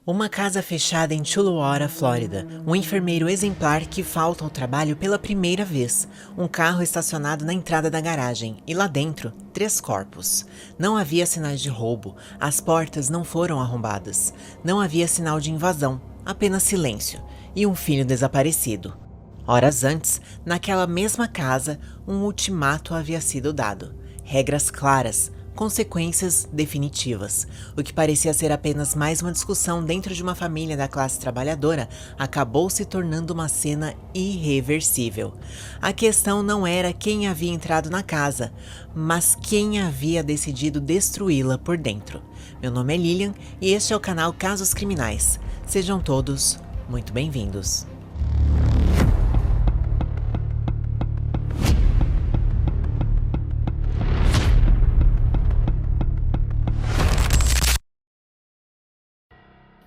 Uma casa fechada em Chuluora, Flórida. Um enfermeiro exemplar que falta ao trabalho pela primeira vez. Um carro estacionado na entrada da garagem e lá dentro, 3 corpos. Não havia sinais de roubo, as portas não foram arrombadas. Não havia sinal de invasão, apenas silêncio e um filho desaparecido. Horas antes, naquela mesma casa, um ultimato havia sido dado. Regras claras, consequências definitivas. O que parecia ser apenas mais uma discussão dentro de uma família da classe trabalhadora acabou se tornando uma cena irreversível. A questão não era quem havia entrado na casa, mas quem havia decidido destruí-la por dentro. Meu nome é Lilian e este é o canal Casos Criminais. Sejam todos muito bem-vindos.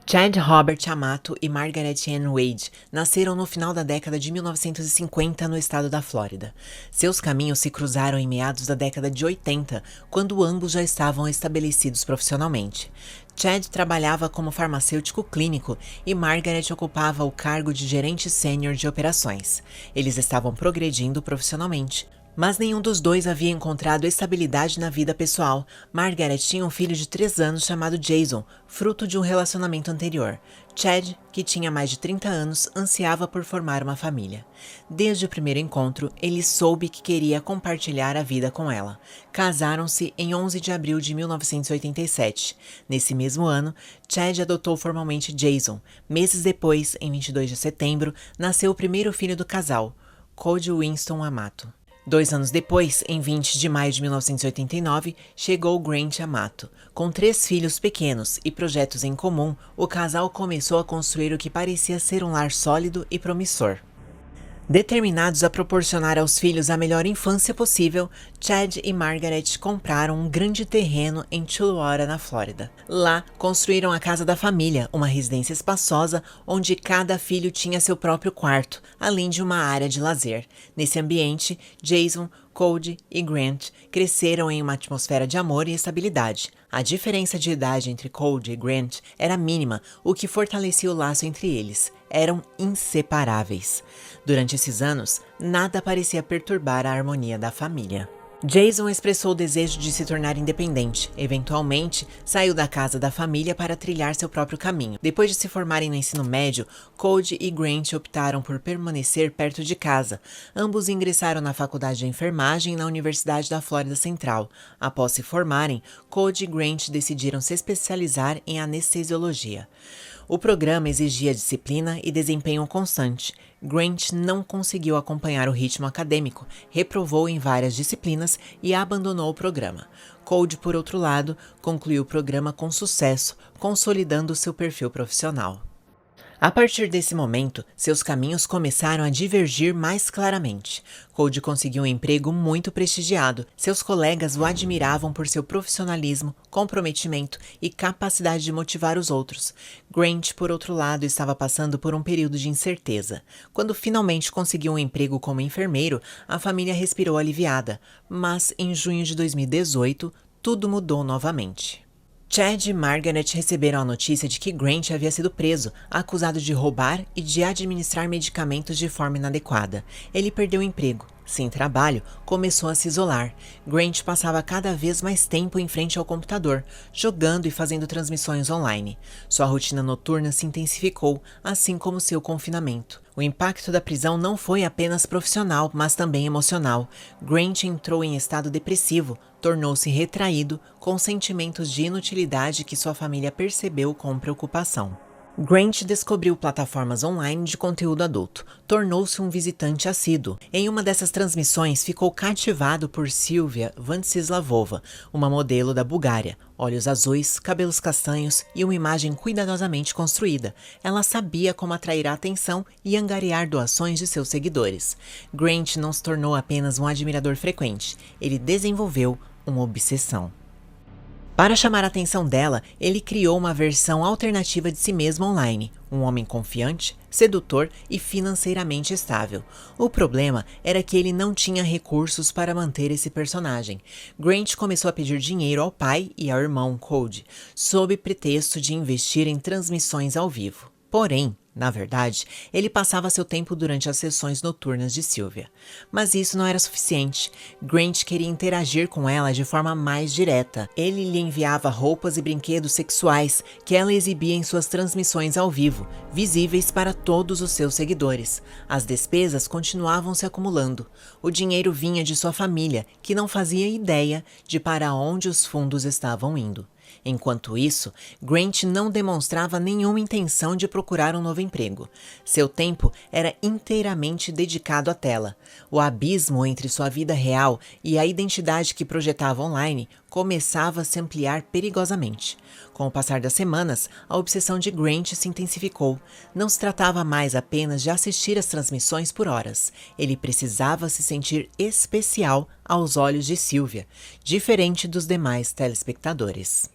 Chad Robert Amato e Margaret Ann Wade nasceram no final da década de 1950 no estado da Flórida. Seus caminhos se cruzaram em meados da década de 80, quando ambos já estavam estabelecidos profissionalmente. Chad trabalhava como farmacêutico clínico e Margaret ocupava o cargo de gerente sênior de operações. Eles estavam progredindo profissionalmente. Mas nenhum dos dois havia encontrado estabilidade na vida pessoal. Margaret tinha um filho de 3 anos chamado Jason, fruto de um relacionamento anterior. Chad, que tinha mais de 30 anos, ansiava por formar uma família. Desde o primeiro encontro, ele soube que queria compartilhar a vida com ela. Casaram-se em 11 de abril de 1987. Nesse mesmo ano, Chad adotou formalmente Jason. Meses depois, em 22 de setembro, nasceu o primeiro filho do casal, Cody Winston Amato. 2 anos depois, em 20 de maio de 1989, chegou Grant Amato. Com 3 filhos pequenos e projetos em comum, o casal começou a construir o que parecia ser um lar sólido e promissor. Determinados a proporcionar aos filhos a melhor infância possível, Chad e Margaret compraram um grande terreno em Chuluora, na Flórida. Lá, construíram a casa da família, uma residência espaçosa onde cada filho tinha seu próprio quarto, além de uma área de lazer. Nesse ambiente, Jason, Cody e Grant cresceram em uma atmosfera de amor e estabilidade. A diferença de idade entre Cody e Grant era mínima, o que fortalecia o laço entre eles. Eram inseparáveis. Durante esses anos, nada parecia perturbar a harmonia da família. Jason expressou o desejo de se tornar independente. Eventualmente, saiu da casa da família para trilhar seu próprio caminho. Depois de se formarem no ensino médio, Cody e Grant optaram por permanecer perto de casa. Ambos ingressaram na faculdade de enfermagem na Universidade da Flórida Central. Após se formarem, Cody e Grant decidiram se especializar em anestesiologia. O programa exigia disciplina e desempenho constante. Grant não conseguiu acompanhar o ritmo acadêmico, reprovou em várias disciplinas e abandonou o programa. Cody, por outro lado, concluiu o programa com sucesso, consolidando seu perfil profissional. A partir desse momento, seus caminhos começaram a divergir mais claramente. Cody conseguiu um emprego muito prestigiado. Seus colegas o admiravam por seu profissionalismo, comprometimento e capacidade de motivar os outros. Grant, por outro lado, estava passando por um período de incerteza. Quando finalmente conseguiu um emprego como enfermeiro, a família respirou aliviada. Mas, em junho de 2018, tudo mudou novamente. Chad e Margaret receberam a notícia de que Grant havia sido preso, acusado de roubar e de administrar medicamentos de forma inadequada. Ele perdeu o emprego. Sem trabalho, começou a se isolar. Grant passava cada vez mais tempo em frente ao computador, jogando e fazendo transmissões online. Sua rotina noturna se intensificou, assim como seu confinamento. O impacto da prisão não foi apenas profissional, mas também emocional. Grant entrou em estado depressivo, tornou-se retraído, com sentimentos de inutilidade que sua família percebeu com preocupação. Grant descobriu plataformas online de conteúdo adulto, tornou-se um visitante assíduo. Em uma dessas transmissões, ficou cativado por Silvia Vancislavova, uma modelo da Bulgária. Olhos azuis, cabelos castanhos e uma imagem cuidadosamente construída. Ela sabia como atrair a atenção e angariar doações de seus seguidores. Grant não se tornou apenas um admirador frequente, ele desenvolveu uma obsessão. Para chamar a atenção dela, ele criou uma versão alternativa de si mesmo online, um homem confiante, sedutor e financeiramente estável. O problema era que ele não tinha recursos para manter esse personagem. Grant começou a pedir dinheiro ao pai e ao irmão Cody, sob pretexto de investir em transmissões ao vivo. Porém, na verdade, ele passava seu tempo durante as sessões noturnas de Sylvia. Mas isso não era suficiente. Grant queria interagir com ela de forma mais direta. Ele lhe enviava roupas e brinquedos sexuais que ela exibia em suas transmissões ao vivo, visíveis para todos os seus seguidores. As despesas continuavam se acumulando. O dinheiro vinha de sua família, que não fazia ideia de para onde os fundos estavam indo. Enquanto isso, Grant não demonstrava nenhuma intenção de procurar um novo emprego. Seu tempo era inteiramente dedicado à tela. O abismo entre sua vida real e a identidade que projetava online começava a se ampliar perigosamente. Com o passar das semanas, a obsessão de Grant se intensificou. Não se tratava mais apenas de assistir às transmissões por horas. Ele precisava se sentir especial aos olhos de Sylvia, diferente dos demais telespectadores.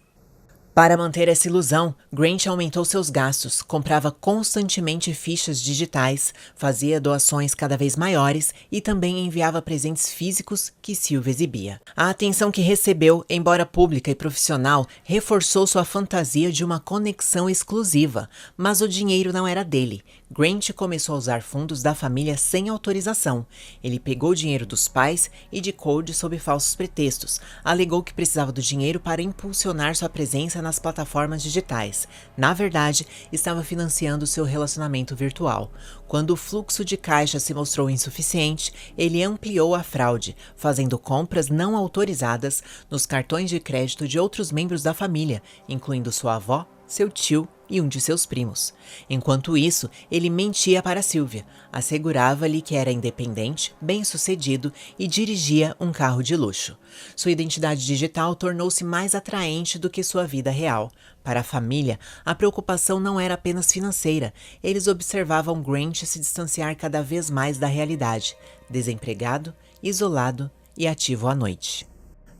Para manter essa ilusão, Grant aumentou seus gastos, comprava constantemente fichas digitais, fazia doações cada vez maiores e também enviava presentes físicos que Sylvia exibia. A atenção que recebeu, embora pública e profissional, reforçou sua fantasia de uma conexão exclusiva, mas o dinheiro não era dele. Grant começou a usar fundos da família sem autorização. Ele pegou o dinheiro dos pais e de Cody sob falsos pretextos. Alegou que precisava do dinheiro para impulsionar sua presença nas plataformas digitais. Na verdade, estava financiando seu relacionamento virtual. Quando o fluxo de caixa se mostrou insuficiente, ele ampliou a fraude, fazendo compras não autorizadas nos cartões de crédito de outros membros da família, incluindo sua avó, seu tio e um de seus primos. Enquanto isso, ele mentia para Sylvia, assegurava-lhe que era independente, bem-sucedido e dirigia um carro de luxo. Sua identidade digital tornou-se mais atraente do que sua vida real. Para a família, a preocupação não era apenas financeira. Eles observavam Grant se distanciar cada vez mais da realidade, desempregado, isolado e ativo à noite.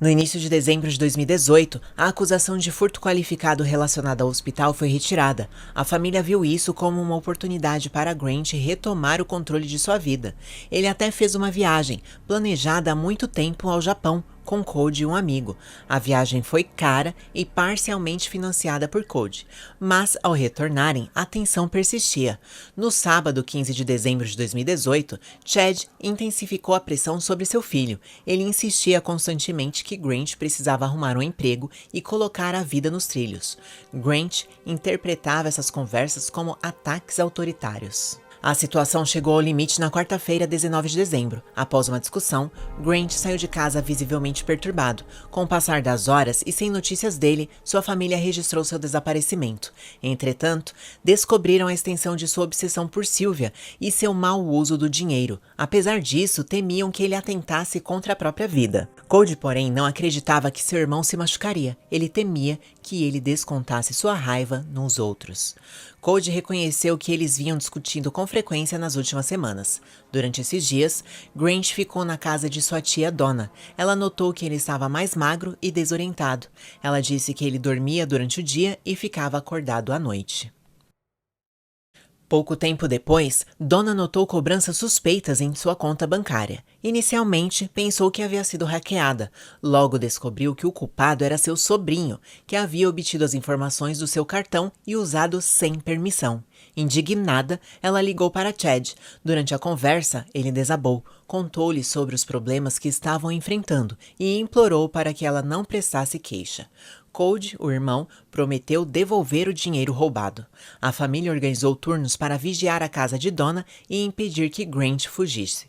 No início de dezembro de 2018, a acusação de furto qualificado relacionada ao hospital foi retirada. A família viu isso como uma oportunidade para Grant retomar o controle de sua vida. Ele até fez uma viagem, planejada há muito tempo, ao Japão, com Cody e um amigo. A viagem foi cara e parcialmente financiada por Cody, mas ao retornarem, a tensão persistia. No sábado, 15 de dezembro de 2018, Chad intensificou a pressão sobre seu filho. Ele insistia constantemente que Grant precisava arrumar um emprego e colocar a vida nos trilhos. Grant interpretava essas conversas como ataques autoritários. A situação chegou ao limite na quarta-feira, 19 de dezembro. Após uma discussão, Grant saiu de casa visivelmente perturbado. Com o passar das horas e sem notícias dele, sua família registrou seu desaparecimento. Entretanto, descobriram a extensão de sua obsessão por Sylvia e seu mau uso do dinheiro. Apesar disso, temiam que ele atentasse contra a própria vida. Cody, porém, não acreditava que seu irmão se machucaria. Ele temia que ele descontasse sua raiva nos outros. Cody reconheceu que eles vinham discutindo com frequência nas últimas semanas. Durante esses dias, Grant ficou na casa de sua tia Donna. Ela notou que ele estava mais magro e desorientado. Ela disse que ele dormia durante o dia e ficava acordado à noite. Pouco tempo depois, Donna notou cobranças suspeitas em sua conta bancária. Inicialmente, pensou que havia sido hackeada. Logo descobriu que o culpado era seu sobrinho, que havia obtido as informações do seu cartão e usado sem permissão. Indignada, ela ligou para Chad. Durante a conversa, ele desabou, contou-lhe sobre os problemas que estavam enfrentando e implorou para que ela não prestasse queixa. Cody, o irmão, prometeu devolver o dinheiro roubado. A família organizou turnos para vigiar a casa de Donna e impedir que Grant fugisse.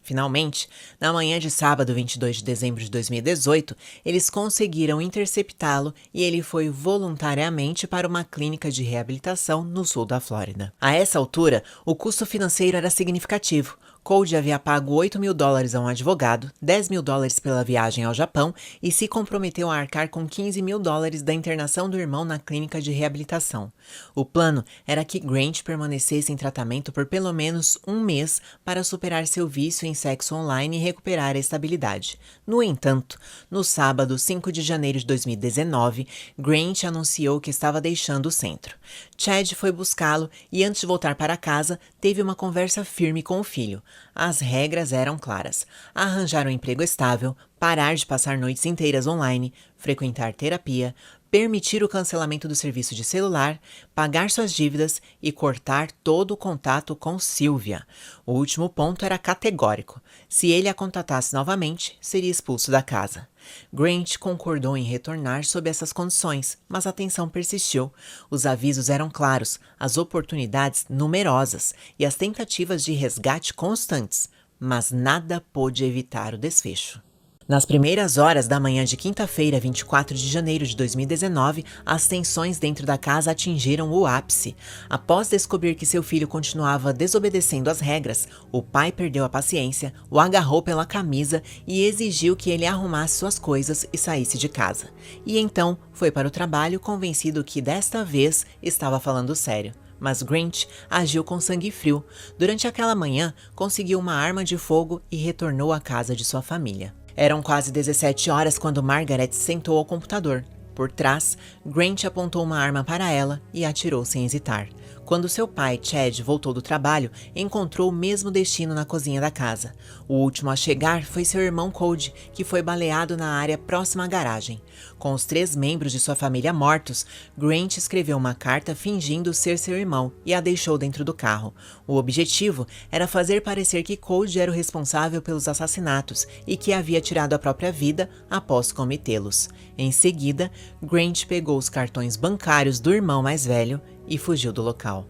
Finalmente, na manhã de sábado, 22 de dezembro de 2018, eles conseguiram interceptá-lo e ele foi voluntariamente para uma clínica de reabilitação no sul da Flórida. A essa altura, o custo financeiro era significativo. Cody havia pago $8.000 a um advogado, $10.000 pela viagem ao Japão e se comprometeu a arcar com $15.000 da internação do irmão na clínica de reabilitação. O plano era que Grant permanecesse em tratamento por pelo menos um mês para superar seu vício em sexo online e recuperar a estabilidade. No entanto, no sábado, 5 de janeiro de 2019, Grant anunciou que estava deixando o centro. Chad foi buscá-lo e, antes de voltar para casa, teve uma conversa firme com o filho. As regras eram claras: arranjar um emprego estável, parar de passar noites inteiras online, frequentar terapia, permitir o cancelamento do serviço de celular, pagar suas dívidas e cortar todo o contato com Sylvia. O último ponto era categórico: se ele a contatasse novamente, seria expulso da casa. Grant concordou em retornar sob essas condições, mas a tensão persistiu. Os avisos eram claros, as oportunidades numerosas e as tentativas de resgate constantes, mas nada pôde evitar o desfecho. Nas primeiras horas da manhã de quinta-feira, 24 de janeiro de 2019, as tensões dentro da casa atingiram o ápice. Após descobrir que seu filho continuava desobedecendo às regras, o pai perdeu a paciência, o agarrou pela camisa e exigiu que ele arrumasse suas coisas e saísse de casa. E então foi para o trabalho convencido que desta vez estava falando sério. Mas Grant agiu com sangue frio. Durante aquela manhã, conseguiu uma arma de fogo e retornou à casa de sua família. Eram quase 17 horas quando Margaret sentou ao computador. Por trás, Grant apontou uma arma para ela e atirou sem hesitar. Quando seu pai, Chad, voltou do trabalho, encontrou o mesmo destino na cozinha da casa. O último a chegar foi seu irmão Cody, que foi baleado na área próxima à garagem. Com os 3 membros de sua família mortos, Grant escreveu uma carta fingindo ser seu irmão e a deixou dentro do carro. O objetivo era fazer parecer que Cody era o responsável pelos assassinatos e que havia tirado a própria vida após cometê-los. Em seguida, Grant pegou os cartões bancários do irmão mais velho e fugiu do local.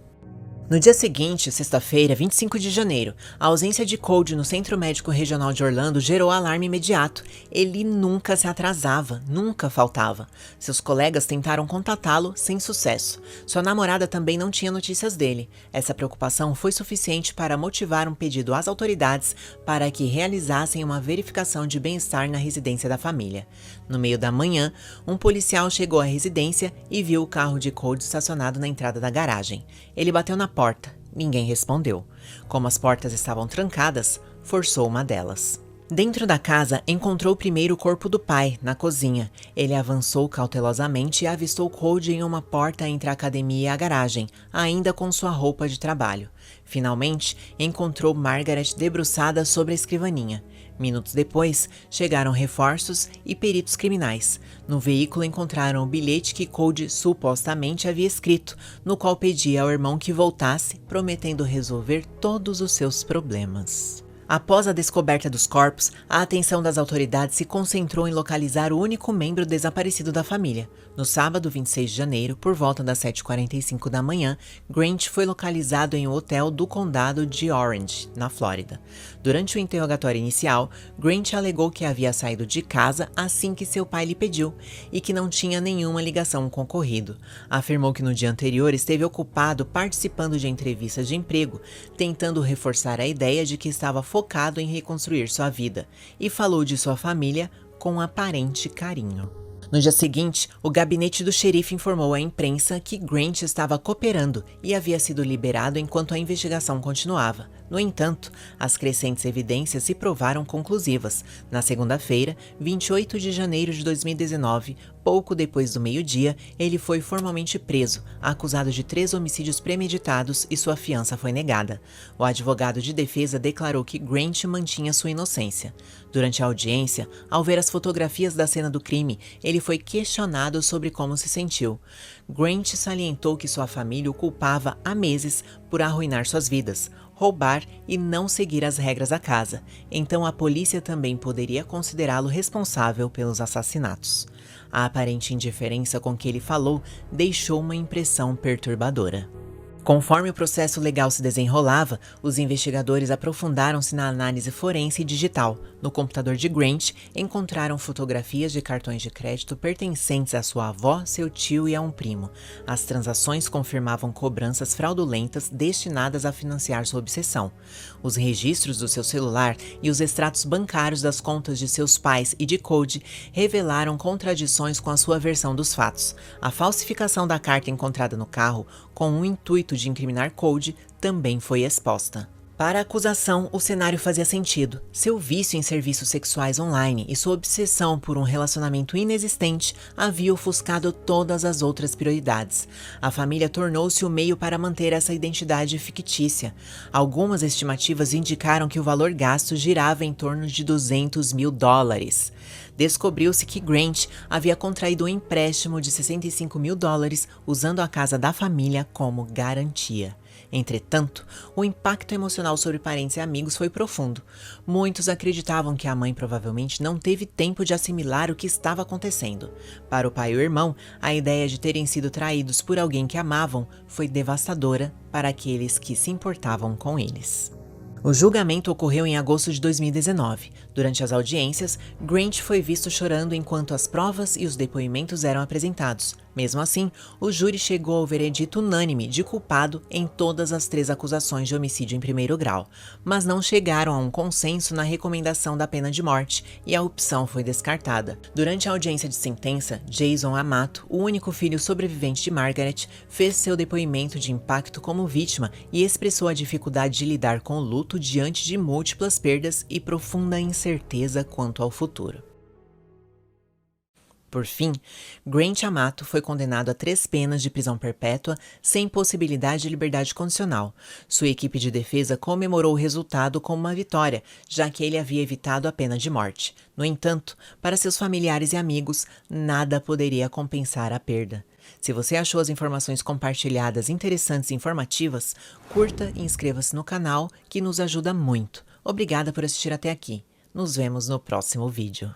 No dia seguinte, sexta-feira, 25 de janeiro, a ausência de Cody no Centro Médico Regional de Orlando gerou alarme imediato. Ele nunca se atrasava, nunca faltava. Seus colegas tentaram contatá-lo sem sucesso. Sua namorada também não tinha notícias dele. Essa preocupação foi suficiente para motivar um pedido às autoridades para que realizassem uma verificação de bem-estar na residência da família. No meio da manhã, um policial chegou à residência e viu o carro de Cody estacionado na entrada da garagem. Ele bateu na porta. Ninguém respondeu. Como as portas estavam trancadas, forçou uma delas. Dentro da casa, encontrou primeiro o corpo do pai, na cozinha. Ele avançou cautelosamente e avistou Cody em uma porta entre a academia e a garagem, ainda com sua roupa de trabalho. Finalmente, encontrou Margaret debruçada sobre a escrivaninha. Minutos depois, chegaram reforços e peritos criminais. No veículo encontraram o bilhete que Cody supostamente havia escrito, no qual pedia ao irmão que voltasse, prometendo resolver todos os seus problemas. Após a descoberta dos corpos, a atenção das autoridades se concentrou em localizar o único membro desaparecido da família. No sábado, 26 de janeiro, por volta das 7h45 da manhã, Grant foi localizado em um hotel do condado de Orange, na Flórida. Durante o interrogatório inicial, Grant alegou que havia saído de casa assim que seu pai lhe pediu e que não tinha nenhuma ligação com o ocorrido. Afirmou que no dia anterior esteve ocupado participando de entrevistas de emprego, tentando reforçar a ideia de que estava focado em reconstruir sua vida, e falou de sua família com aparente carinho. No dia seguinte, o gabinete do xerife informou à imprensa que Grant estava cooperando e havia sido liberado enquanto a investigação continuava. No entanto, as crescentes evidências se provaram conclusivas. Na segunda-feira, 28 de janeiro de 2019, pouco depois do meio-dia, ele foi formalmente preso, acusado de 3 homicídios premeditados e sua fiança foi negada. O advogado de defesa declarou que Grant mantinha sua inocência. Durante a audiência, ao ver as fotografias da cena do crime, ele foi questionado sobre como se sentiu. Grant salientou que sua família o culpava há meses por arruinar suas vidas, roubar e não seguir as regras da casa, então a polícia também poderia considerá-lo responsável pelos assassinatos. A aparente indiferença com que ele falou deixou uma impressão perturbadora. Conforme o processo legal se desenrolava, os investigadores aprofundaram-se na análise forense e digital. No computador de Grant, encontraram fotografias de cartões de crédito pertencentes à sua avó, seu tio e a um primo. As transações confirmavam cobranças fraudulentas destinadas a financiar sua obsessão. Os registros do seu celular e os extratos bancários das contas de seus pais e de Cody revelaram contradições com a sua versão dos fatos. A falsificação da carta encontrada no carro, com o intuito de incriminar Cody, também foi exposta. Para a acusação, o cenário fazia sentido. Seu vício em serviços sexuais online e sua obsessão por um relacionamento inexistente havia ofuscado todas as outras prioridades. A família tornou-se o meio para manter essa identidade fictícia. Algumas estimativas indicaram que o valor gasto girava em torno de $200 mil. Descobriu-se que Grant havia contraído um empréstimo de $65 mil usando a casa da família como garantia. Entretanto, o impacto emocional sobre parentes e amigos foi profundo. Muitos acreditavam que a mãe provavelmente não teve tempo de assimilar o que estava acontecendo. Para o pai e o irmão, a ideia de terem sido traídos por alguém que amavam foi devastadora para aqueles que se importavam com eles. O julgamento ocorreu em agosto de 2019. Durante as audiências, Grant foi visto chorando enquanto as provas e os depoimentos eram apresentados. Mesmo assim, o júri chegou ao veredito unânime de culpado em todas as 3 acusações de homicídio em primeiro grau, mas não chegaram a um consenso na recomendação da pena de morte e a opção foi descartada. Durante a audiência de sentença, Jason Amato, o único filho sobrevivente de Margaret, fez seu depoimento de impacto como vítima e expressou a dificuldade de lidar com o luto diante de múltiplas perdas e profunda incerteza quanto ao futuro. Por fim, Grant Amato foi condenado a 3 penas de prisão perpétua sem possibilidade de liberdade condicional. Sua equipe de defesa comemorou o resultado como uma vitória, já que ele havia evitado a pena de morte. No entanto, para seus familiares e amigos, nada poderia compensar a perda. Se você achou as informações compartilhadas interessantes e informativas, curta e inscreva-se no canal, que nos ajuda muito. Obrigada por assistir até aqui. Nos vemos no próximo vídeo.